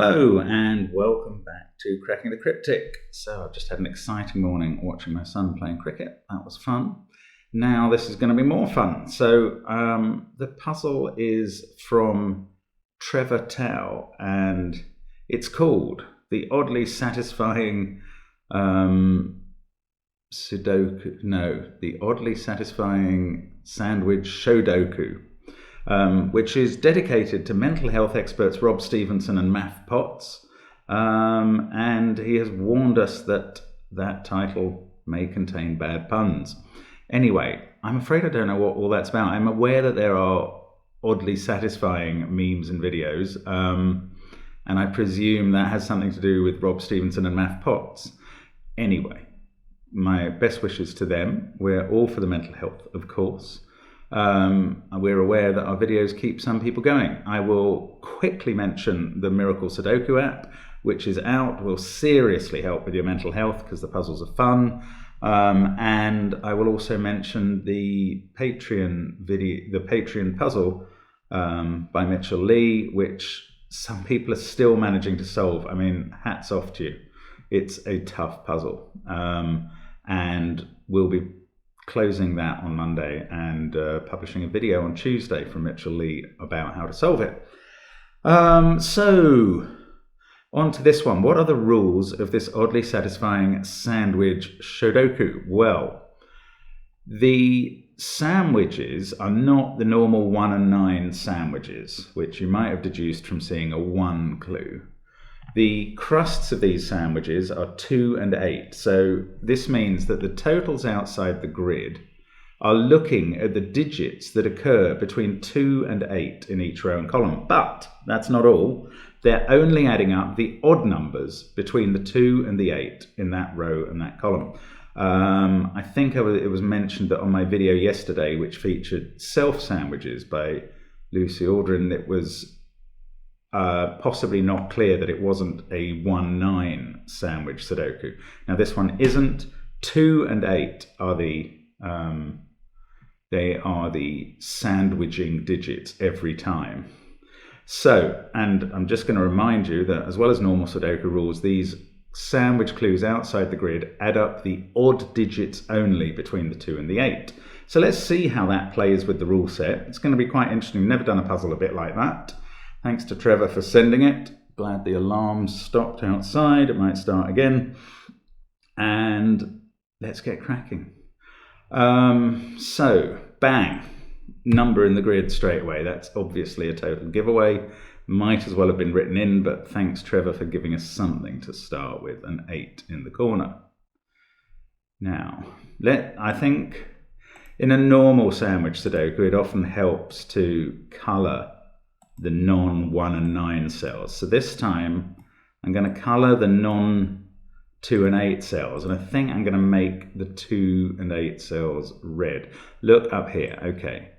Hello and welcome back to Cracking the Cryptic. So I've just had an exciting morning watching my son playing cricket. That was fun. Now this is going to be more fun. So the puzzle is from Trevor Tao and it's called The Oddly Satisfying The Oddly Satisfying Sandwich Sudoku. Which is dedicated to mental health experts Rob Stevenson and Math Potts, and he has warned us that that title may contain bad puns. Anyway, I'm afraid I don't know what all that's about. I'm aware that there are oddly satisfying memes and videos, and I presume that has something to do with Rob Stevenson and Math Potts. Anyway, my best wishes to them. We're all for the mental health, of course. We're aware that our videos keep some people going. I will quickly mention the Miracle Sudoku app, which is out, will seriously help with your mental health because the puzzles are fun. And I will also mention the Patreon puzzle by Mitchell Lee, which some people are still managing to solve. I mean, hats off to you. It's a tough puzzle. And we'll be closing that on Monday and publishing a video on Tuesday from Mitchell Lee about how to solve it. So on to this one. What are the rules of this oddly satisfying sandwich Sudoku? Well, the sandwiches are not the normal 1 and 9 sandwiches, which you might have deduced from seeing a 1 clue. The crusts of these sandwiches are 2 and 8, so this means that the totals outside the grid are looking at the digits that occur between 2 and 8 in each row and column. But that's not all. They're only adding up the odd numbers between the 2 and the 8 in that row and that column. I think it was mentioned that on my video yesterday, which featured self sandwiches by Lucy Aldrin, it was possibly not clear that it wasn't a 1-9 sandwich Sudoku. Now this one isn't. 2 and 8 are the sandwiching digits every time. So, and I'm just going to remind you that as well as normal Sudoku rules, these sandwich clues outside the grid add up the odd digits only between the 2 and the 8. So let's see how that plays with the rule set. It's going to be quite interesting. Never done a puzzle a bit like that. Thanks to Trevor for sending it. Glad the alarm's stopped outside. It might start again. And let's get cracking. So, bang. Number in the grid straight away. That's obviously a total giveaway. Might as well have been written in, but thanks, Trevor, for giving us something to start with. An 8 in the corner. Now, I think in a normal sandwich Sudoku, it often helps to colour the non-1 and 9 cells. So this time I'm going to colour the non-2 and 8 cells, and I think I'm going to make the 2 and 8 cells red. Look up here. Okay.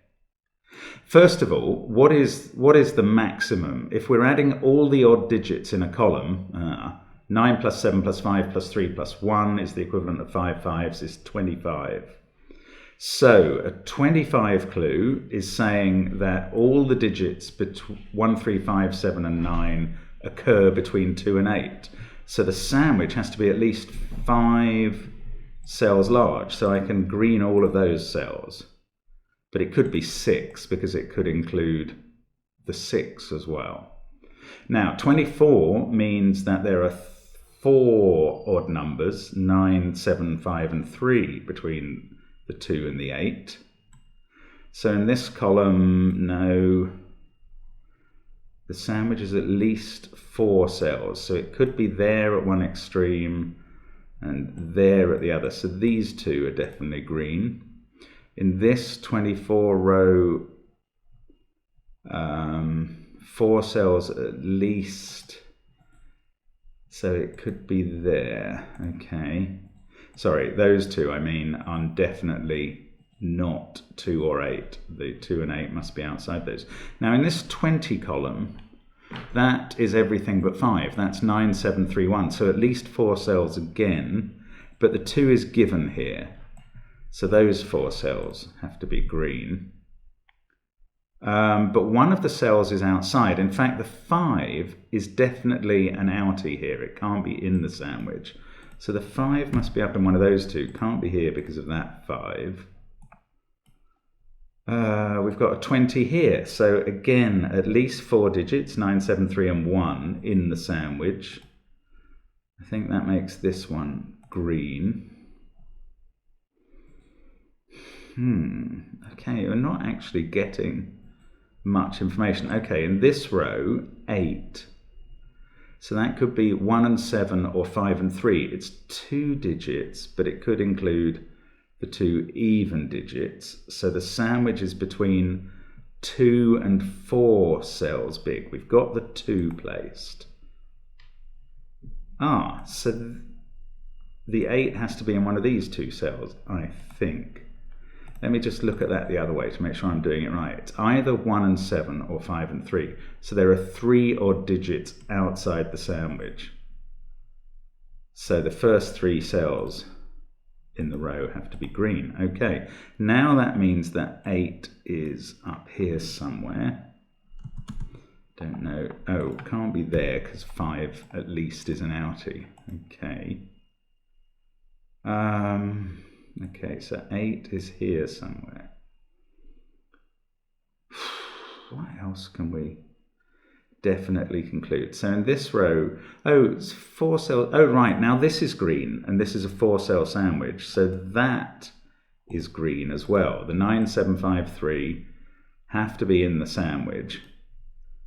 First of all, what is the maximum? If we're adding all the odd digits in a column, 9 plus 7 plus 5 plus 3 plus 1 is the equivalent of 5 fives is 25. So a 25 clue is saying that all the digits between 1, 3, 5, 7 and 9 occur between 2 and 8. So the sandwich has to be at least 5 cells large. So I can green all of those cells. But it could be 6 because it could include the 6 as well. Now 24 means that there are 4 odd numbers, 9, 7, 5 and 3 between the 2 and the 8. So in this column, no, the sandwich is at least 4 cells. So it could be there at one extreme and there at the other. So these two are definitely green. In this 24 row, 4 cells at least. So it could be there. Okay. Sorry, those two, I mean, are definitely not 2 or 8. The 2 and 8 must be outside those. Now, in this 20 column, that is everything but 5. That's 9, 7, 3, 1. So at least 4 cells again, but the 2 is given here. So those 4 cells have to be green. But one of the cells is outside. In fact, the 5 is definitely an outie here. It can't be in the sandwich. So the 5 must be up in one of those two. Can't be here because of that 5. We've got a 20 here. So again, at least 4 digits, 9, 7, 3 and 1 in the sandwich. I think that makes this one green. Okay, we're not actually getting much information. Okay, in this row, 8. So that could be 1 and 7 or 5 and 3. It's 2 digits, but it could include the 2 even digits. So the sandwich is between 2 and 4 cells big. We've got the 2 placed. So the 8 has to be in one of these 2 cells, I think. Let me just look at that the other way to make sure I'm doing it right. It's either 1 and 7 or 5 and 3. So there are 3 odd digits outside the sandwich. So the first 3 cells in the row have to be green. Okay, now that means that 8 is up here somewhere. Don't know. Oh, can't be there because 5 at least is an outie. Okay. Okay, so 8 is here somewhere. What else can we definitely conclude? So in this row, it's 4 cells. Oh, right, now this is green, and this is a 4-cell sandwich. So that is green as well. The 9, 7, 5, 3 have to be in the sandwich.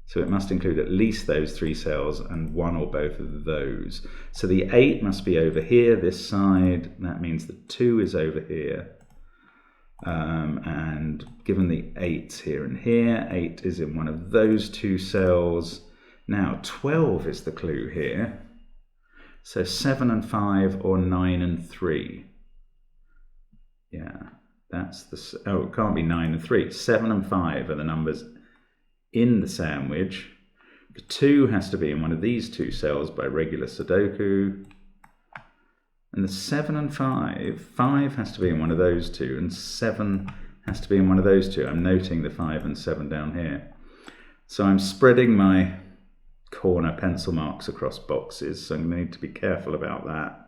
So it must include at least those 3 cells and 1 or both of those. So the 8 must be over here, this side. That means the 2 is over here. And given the 8's here and here, 8 is in one of those 2 cells. Now 12 is the clue here. So 7 and 5 or 9 and 3. Yeah, that's the... Oh, it can't be 9 and 3. 7 and 5 are the numbers in the sandwich. The 2 has to be in one of these 2 cells by regular Sudoku. And the 7 and 5 has to be in one of those 2, and 7 has to be in one of those 2. I'm noting the 5 and 7 down here. So I'm spreading my corner pencil marks across boxes, so I'm going to need to be careful about that.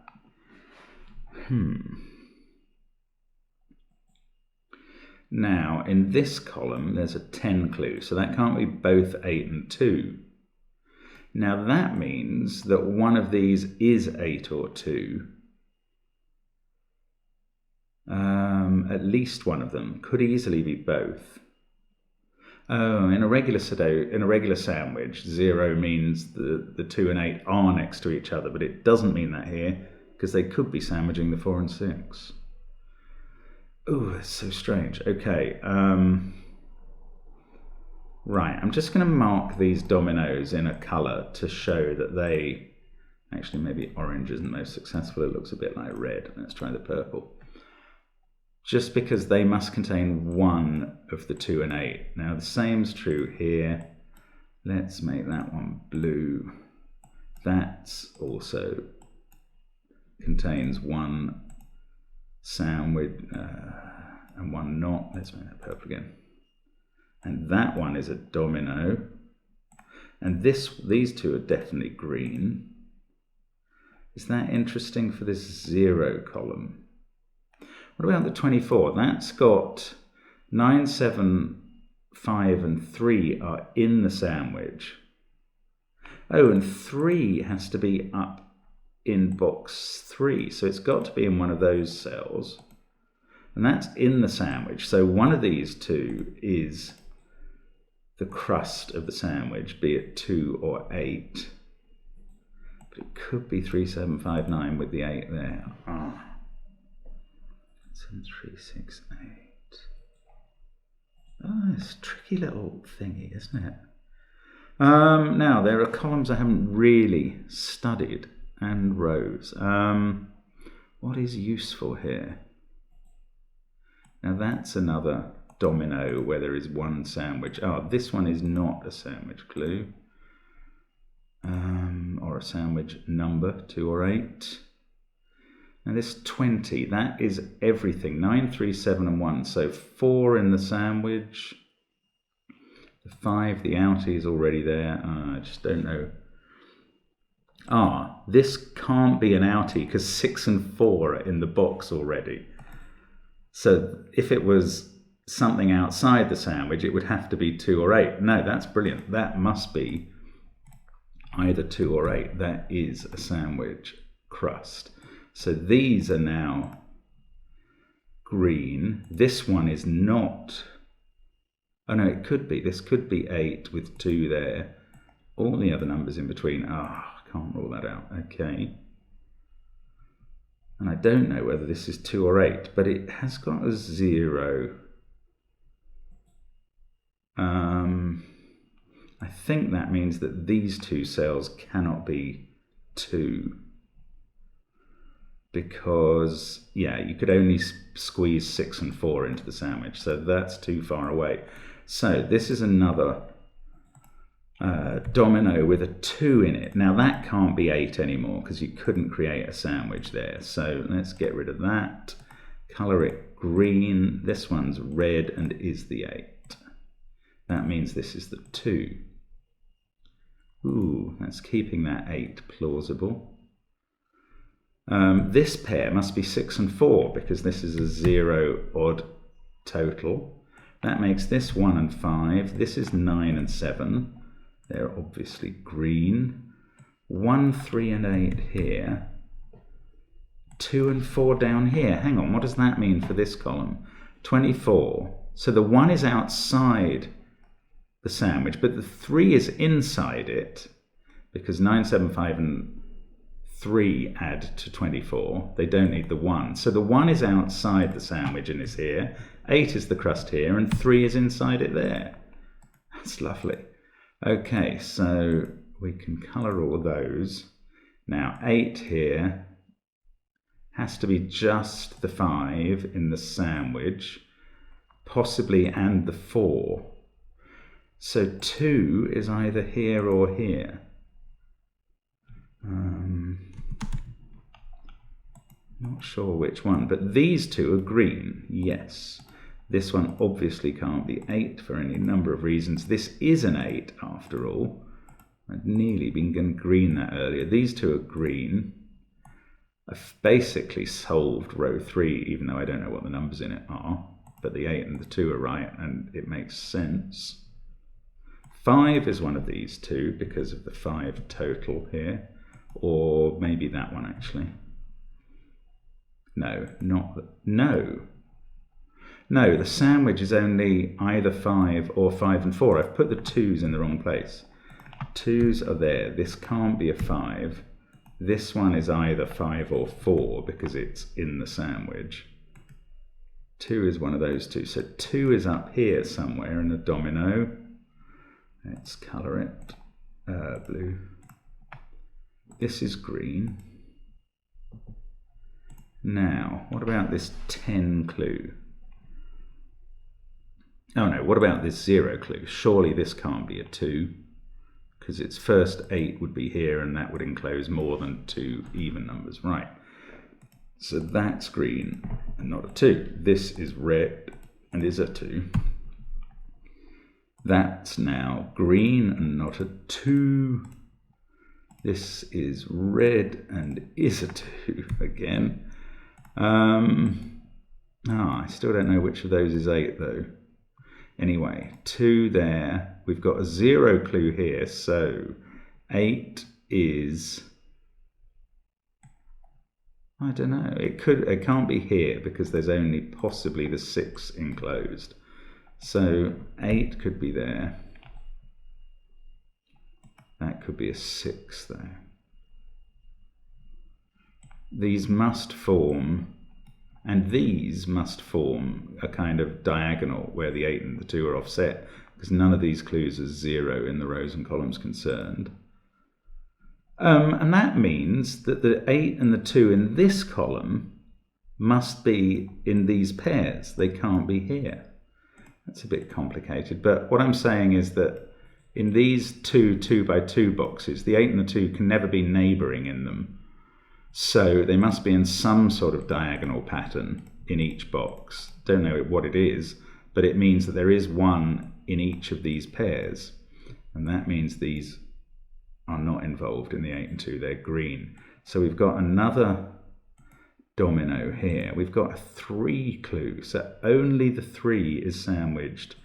Now, in this column, there's a 10 clue, so that can't be both 8 and 2. Now, that means that one of these is 8 or 2. At least one of them. Could easily be both. Oh, in a regular sandwich, 0 means the 2 and 8 are next to each other, but it doesn't mean that here, because they could be sandwiching the 4 and 6. Oh, that's so strange. Okay. Right, I'm just going to mark these dominoes in a colour to show that they... Actually, maybe orange isn't most successful. It looks a bit like red. Let's try the purple. Just because they must contain one of the 2 and 8. Now, the same's true here. Let's make that one blue. That also contains one sandwich and one not. Let's make that purple again. And that one is a domino. And these 2 are definitely green. Is that interesting for this 0 column? What about the 24? That's got 9, 7, 5 and 3 are in the sandwich. Oh, and 3 has to be up in box 3. So it's got to be in one of those cells. And that's in the sandwich. So one of these 2 is the crust of the sandwich, be it 2 or 8. But it could be 3, 7, 5, 9 with the 8 there. 7, 3, 6, 8. Oh, it's a tricky little thingy, isn't it? Now, there are columns I haven't really studied and rows. What is useful here? Now, that's another domino where there is one sandwich. Oh, this one is not a sandwich clue. Or a sandwich number, 2 or 8. Now this 20, that is everything. 9, 3, 7 and 1. So 4 in the sandwich. The 5, the outie is already there. I just don't know. This can't be an outie because 6 and 4 are in the box already. So if it was something outside the sandwich, it would have to be 2 or 8. No, that's brilliant. That must be either 2 or 8. That is a sandwich crust. So these are now green. This one is not. Oh no, it could be. This could be 8 with 2 there. All the other numbers in between. Can't rule that out. Okay. And I don't know whether this is 2 or 8, but it has got a 0. I think that means that these 2 cells cannot be 2. Because, yeah, you could only squeeze 6 and 4 into the sandwich, so that's too far away. So this is another domino with a 2 in it. Now that can't be 8 anymore because you couldn't create a sandwich there. So let's get rid of that. Colour it green. This one's red and is the 8. That means this is the 2. Ooh, that's keeping that 8 plausible. This pair must be 6 and 4 because this is a 0 odd total. That makes this 1 and 5. This is 9 and 7. They're obviously green. 1, 3 and 8 here. 2 and 4 down here. Hang on, what does that mean for this column? 24. So the 1 is outside the sandwich, but the 3 is inside it because 9, 7, 5 and 3 add to 24. They don't need the 1. So the 1 is outside the sandwich and is here. 8 is the crust here and 3 is inside it there. That's lovely. Okay, so we can colour all those. Now 8 here has to be just the 5 in the sandwich, possibly and the 4. So 2 is either here or here. Not sure which one, but these 2 are green, yes. This one obviously can't be 8 for any number of reasons. This is an 8 after all. I'd nearly been going green that earlier. These 2 are green. I've basically solved row 3, even though I don't know what the numbers in it are. But the 8 and the 2 are right, and it makes sense. 5 is one of these 2 because of the 5 total here. Or maybe that one actually. No, the sandwich is only either 5 or 5 and 4. I've put the 2's in the wrong place. 2's are there. This can't be a 5. This one is either 5 or 4 because it's in the sandwich. 2 is one of those 2. So 2 is up here somewhere in the domino. Let's colour it blue. This is green. Now, what about this 10 clue? Oh no, what about this 0 clue? Surely this can't be a 2, because its first 8 would be here, and that would enclose more than 2 even numbers. Right, so that's green and not a 2. This is red and is a 2. That's now green and not a 2. This is red and is a 2 again. I still don't know which of those is 8 though. Anyway, 2 there. We've got a 0 clue here, so 8 is, I don't know. It can't be here because there's only possibly the 6 enclosed. So 8 could be there. That could be a 6 there. These must form, and these must form a kind of diagonal where the 8 and the 2 are offset, because none of these clues are 0 in the rows and columns concerned. And that means that the 8 and the 2 in this column must be in these pairs. They can't be here. That's a bit complicated, but what I'm saying is that in these 2 2x2 boxes, the 8 and the 2 can never be neighbouring in them. So they must be in some sort of diagonal pattern in each box. Don't know what it is, but it means that there is one in each of these pairs. And that means these are not involved in the 8 and 2, they're green. So we've got another domino here. We've got a 3 clue, so only the 3 is sandwiched,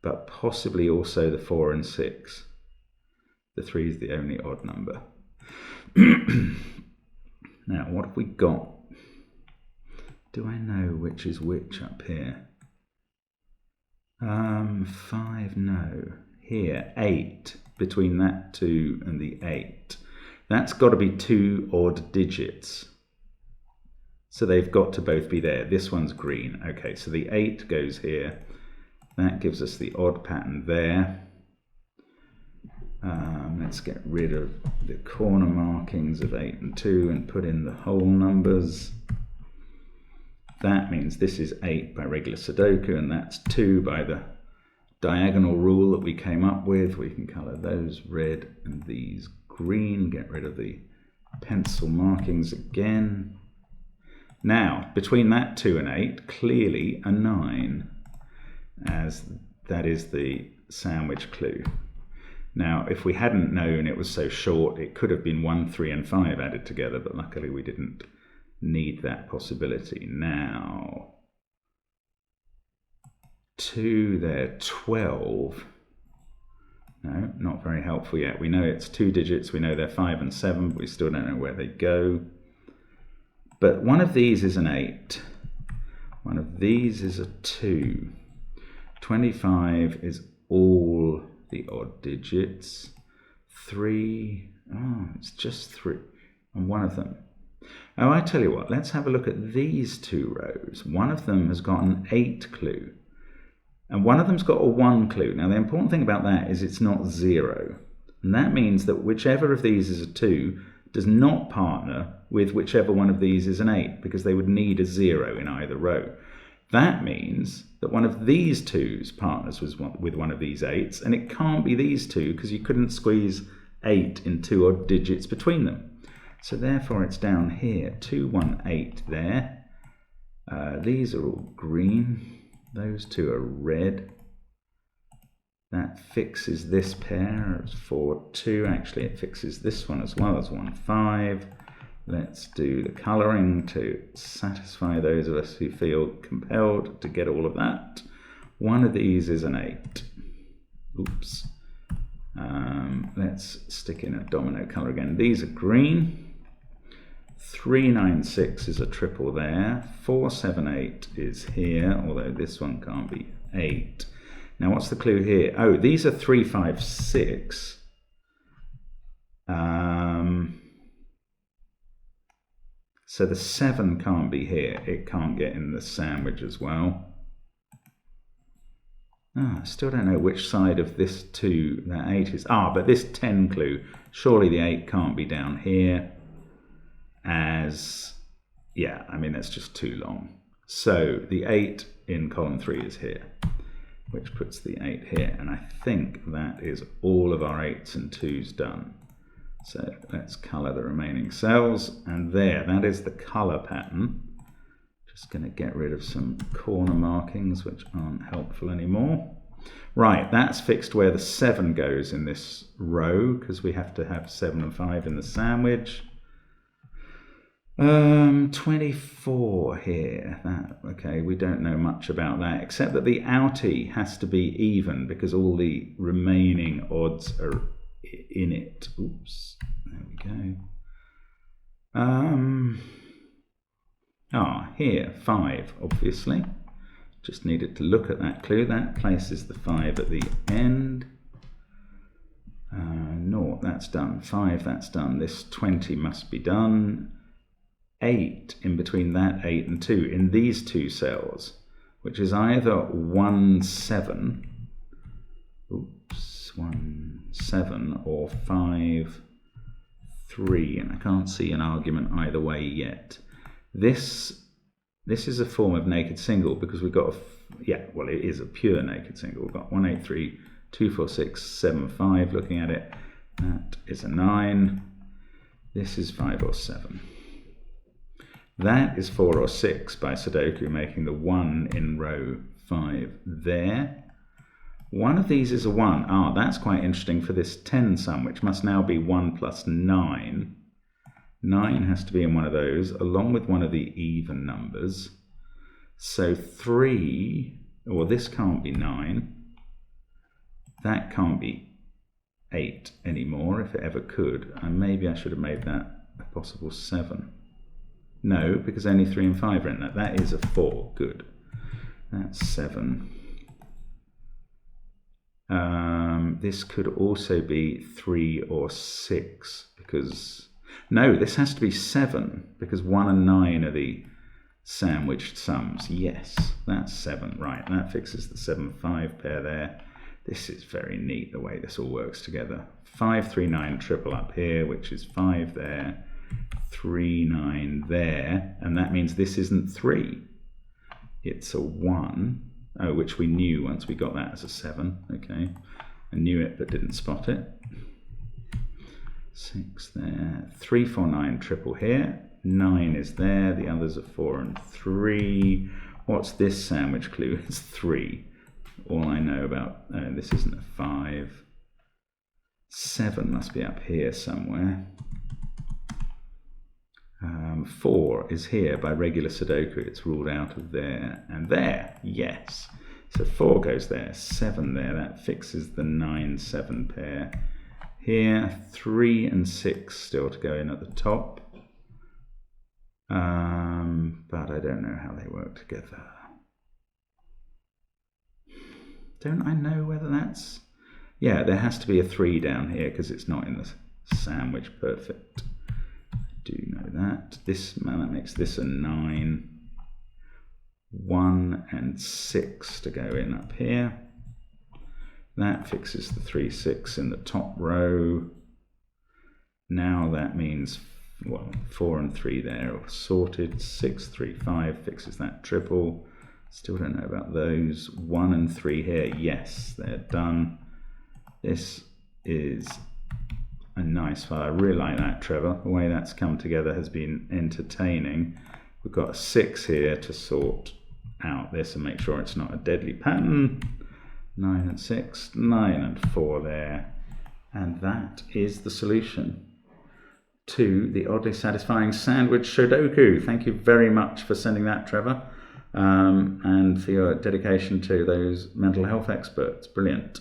but possibly also the 4 and 6. The 3 is the only odd number. Now, what have we got? Do I know which is which up here? 5, no. Here, 8, between that 2 and the 8. That's got to be 2 odd digits. So they've got to both be there. This one's green. Okay, so the 8 goes here. That gives us the odd pattern there. Let's get rid of the corner markings of 8 and 2 and put in the whole numbers. That means this is 8 by regular Sudoku, and that's 2 by the diagonal rule that we came up with. We can colour those red and these green, get rid of the pencil markings again. Now, between that 2 and 8, clearly a 9, as that is the sandwich clue. Now, if we hadn't known it was so short, it could have been 1, 3 and 5 added together, but luckily we didn't need that possibility. Now, 2 there, 12. No, not very helpful yet. We know it's 2 digits, we know they're 5 and 7, but we still don't know where they go. But one of these is an 8. One of these is a 2. 25 is all the odd digits. 3, oh, it's just 3 on one of them. Oh, I tell you what, let's have a look at these 2 rows. One of them has got an 8 clue, and one of them's got a 1 clue. Now, the important thing about that is it's not 0. And that means that whichever of these is a 2 does not partner with whichever one of these is an 8, because they would need a 0 in either row. That means that one of these 2's partners with one of these 8's, and it can't be these 2 because you couldn't squeeze 8 in 2 odd digits between them. So therefore it's down here, 2, 1, 8 there. These are all green. Those 2 are red. That fixes this pair. It's 4, 2. Actually, it fixes this one as well as 1, 5. Let's do the colouring to satisfy those of us who feel compelled to get all of that. One of these is an 8. Oops. Let's stick in a domino colour again. These are green. 3, 9, 6 is a triple there. 4, 7, 8 is here, although this one can't be 8. Now, what's the clue here? Oh, these are 3, 5, 6. So the 7 can't be here. It can't get in the sandwich as well. I still don't know which side of this 2 that 8 is. But this 10 clue, surely the 8 can't be down here, as, yeah, I mean, that's just too long. So the 8 in column 3 is here, which puts the 8 here. And I think that is all of our 8's and 2's done. So let's colour the remaining cells, and there, that is the colour pattern. Just going to get rid of some corner markings which aren't helpful anymore. Right, that's fixed where the 7 goes in this row, because we have to have 7 and 5 in the sandwich. 24 here. Okay, we don't know much about that, except that the outie has to be even, because all the remaining odds are in it. Oops, there we go. Here, 5, obviously. Just needed to look at that clue. That places the 5 at the end. 0, that's done. 5, that's done. This 20 must be done. 8 in between that 8 and 2 in these 2 cells, which is either 1, 7. Oops, 1, 7 or 5, 3, and I can't see an argument either way yet. This is a form of naked single because we've got it is a pure naked single. We've got 1, 8, 3, 2, 4, 6, 7, 5 looking at it. That is a 9. This is 5 or 7. That is 4 or 6 by Sudoku, making the 1 in row 5 there. One of these is a 1. Ah, that's quite interesting for this 10 sum, which must now be 1 plus 9. 9 has to be in one of those, along with one of the even numbers. So 3, or this can't be 9. That can't be 8 anymore, if it ever could. And maybe I should have made that a possible 7. No, because only 3 and 5 are in that. That is a 4. Good. That's 7. This could also be 3 or 6, because... No, this has to be 7, because 1 and 9 are the sandwiched sums. Yes, that's 7. Right, that fixes the 7-5 pair there. This is very neat, the way this all works together. 5, 3, 9 triple up here, which is 5 there, 3, 9 there, and that means this isn't 3. It's a 1. Oh, which we knew once we got that as a 7. Okay, I knew it but didn't spot it. 6 there, 3, 4, 9 triple here, 9 is there, the others are 4 and 3. What's this sandwich clue? It's 3. All I know about, this isn't a 5. 7 must be up here somewhere. 4 is here by regular Sudoku. It's ruled out of there and there. Yes. So 4 goes there. 7 there. That fixes the 9-7 pair. Here, 3 and 6 still to go in at the top. But I don't know how they work together. Don't I know whether that's... Yeah, there has to be a 3 down here because it's not in the sandwich. Perfect. Do know that. That makes this a 9. 1 and 6 to go in up here. That fixes the 3, 6 in the top row. Now that means, well, 4 and 3 there are sorted. 6, 3, 5 fixes that triple. Still don't know about those. 1 and 3 here. Yes, they're done. This is a nice file. I really like that, Trevor. The way that's come together has been entertaining. We've got a 6 here to sort out this and make sure it's not a deadly pattern. 9 and 6, 9 and 4 there. And that is the solution to the oddly satisfying sandwich Sudoku. Thank you very much for sending that, Trevor, and for your dedication to those mental health experts. Brilliant.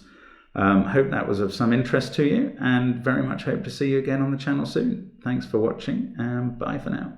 Hope that was of some interest to you, and very much hope to see you again on the channel soon. Thanks for watching, and bye for now.